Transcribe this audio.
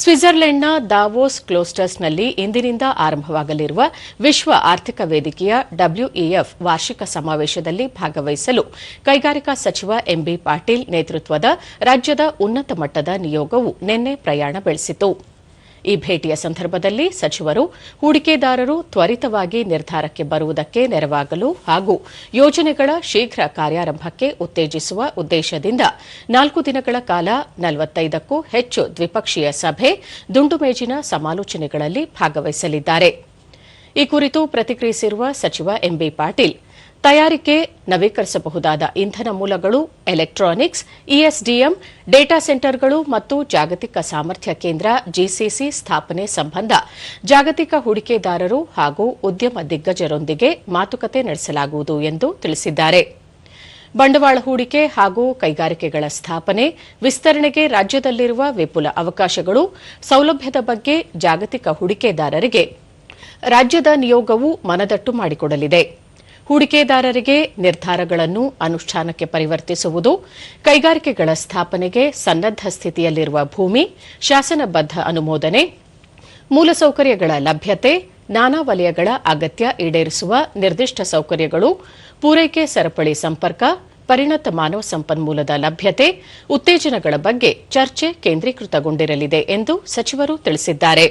ಸ್ವಿಟ್ಜರ್ಲೆಂಡ್ನ Davos ಕ್ಲೋಸ್ಟರ್ಸ್ನಲ್ಲಿ ಇಂದಿನಿಂದ ಆರಂಭವಾಗಲಿರುವ ವಿಶ್ವ ಆರ್ಥಿಕ ವೇದಿಕೆಯ ಡಬ್ಲ್ಯೂಇಎಫ್ ವಾರ್ಷಿಕ ಸಮಾವೇಶದಲ್ಲಿ ಭಾಗವಹಿಸಲು ಕೈಗಾರಿಕಾ ಸಚಿವ ಎಂಬಿ ಪಾಟೀಲ್ ನೇತೃತ್ವದ ರಾಜ್ಯದ ಉನ್ನತ ಮಟ್ಟದ ನಿಯೋಗವು ನಿನ್ನೆ ಪ್ರಯಾಣ ಬೆಳೆಸಿತು. ಈ ಭೇಟಿಯ ಸಂದರ್ಭದಲ್ಲಿ ಸಚಿವರು ಹೂಡಿಕೆದಾರರು ತ್ವರಿತವಾಗಿ ನಿರ್ಧಾರಕ್ಕೆ ಬರುವುದಕ್ಕೆ ನೆರವಾಗಲು ಹಾಗೂ ಯೋಜನೆಗಳ ಶೀಘ್ರ ಕಾರ್ಯಾರಂಭಕ್ಕೆ ಉತ್ತೇಜಿಸುವ ಉದ್ದೇಶದಿಂದ 4 ದಿನಗಳ ಕಾಲ 45ಕ್ಕೂ ಹೆಚ್ಚು ದ್ವಿಪಕ್ಷೀಯ ಸಭೆ, ದುಂಡುಮೇಜಿನ ಸಮಾಲೋಚನೆಗಳಲ್ಲಿ ಭಾಗವಹಿಸಲಿದ್ದಾರೆ. ಈ ಕುರಿತು ಪ್ರತಿಕ್ರಿಯಿಸಿರುವ ಸಚಿವ ಎಂಬಿ ಪಾಟೀಲ್, ತಯಾರಿಕೆ, ನವೀಕರಿಸಬಹುದಾದ ಇಂಧನ ಮೂಲಗಳು, ಎಲೆಕ್ಟ್ರಾನಿಕ್ಸ್, ಇಎಸ್ಡಿಎಂ, ಡೇಟಾ ಸೆಂಟರ್ಗಳು ಮತ್ತು ಜಾಗತಿಕ ಸಾಮರ್ಥ್ಯ ಕೇಂದ್ರ ಜಿಸಿಸಿ ಸ್ಥಾಪನೆ ಸಂಬಂಧ ಜಾಗತಿಕ ಹೂಡಿಕೆದಾರರು ಹಾಗೂ ಉದ್ಯಮ ದಿಗ್ಗಜರೊಂದಿಗೆ ಮಾತುಕತೆ ನಡೆಸಲಾಗುವುದು ಎಂದು ತಿಳಿಸಿದ್ದಾರೆ. ಬಂಡವಾಳ ಹೂಡಿಕೆ ಹಾಗೂ ಕೈಗಾರಿಕೆಗಳ ಸ್ಥಾಪನೆ, ವಿಸ್ತರಣೆಗೆ ರಾಜ್ಯದಲ್ಲಿರುವ ವಿಪುಲ ಅವಕಾಶಗಳು, ಸೌಲಭ್ಯದ ಬಗ್ಗೆ ಜಾಗತಿಕ ಹೂಡಿಕೆದಾರರಿಗೆ ರಾಜ್ಯದ ನಿಯೋಗವು ಮನದಟ್ಟು ಮಾಡಿಕೊಡಲಿದೆ. ಹೂಡಿಕೆದಾರರಿಗೆ ನಿರ್ಧಾರಗಳನ್ನು ಅನುಷ್ಠಾನಕ್ಕೆ ಪರಿವರ್ತಿಸುವುದು, ಕೈಗಾರಿಕೆಗಳ ಸ್ಥಾಪನೆಗೆ ಸನ್ನದ್ದ ಸ್ಥಿತಿಯಲ್ಲಿರುವ ಭೂಮಿ, ಶಾಸನಬದ್ದ ಅನುಮೋದನೆ, ಮೂಲಸೌಕರ್ಯಗಳ ಲಭ್ಯತೆ, ನಾನಾ ವಲಯಗಳ ಅಗತ್ಯ ಈಡೇರಿಸುವ ನಿರ್ದಿಷ್ಟ ಸೌಕರ್ಯಗಳು, ಪೂರೈಕೆ ಸರಪಳಿ ಸಂಪರ್ಕ, ಪರಿಣತ ಮಾನವ ಸಂಪನ್ಮೂಲದ ಲಭ್ಯತೆ, ಉತ್ತೇಜನಗಳ ಬಗ್ಗೆ ಚರ್ಚೆ ಕೇಂದ್ರೀಕೃತಗೊಂಡಿರಲಿದೆ ಎಂದು ಸಚಿವರು ತಿಳಿಸಿದ್ದಾರೆ.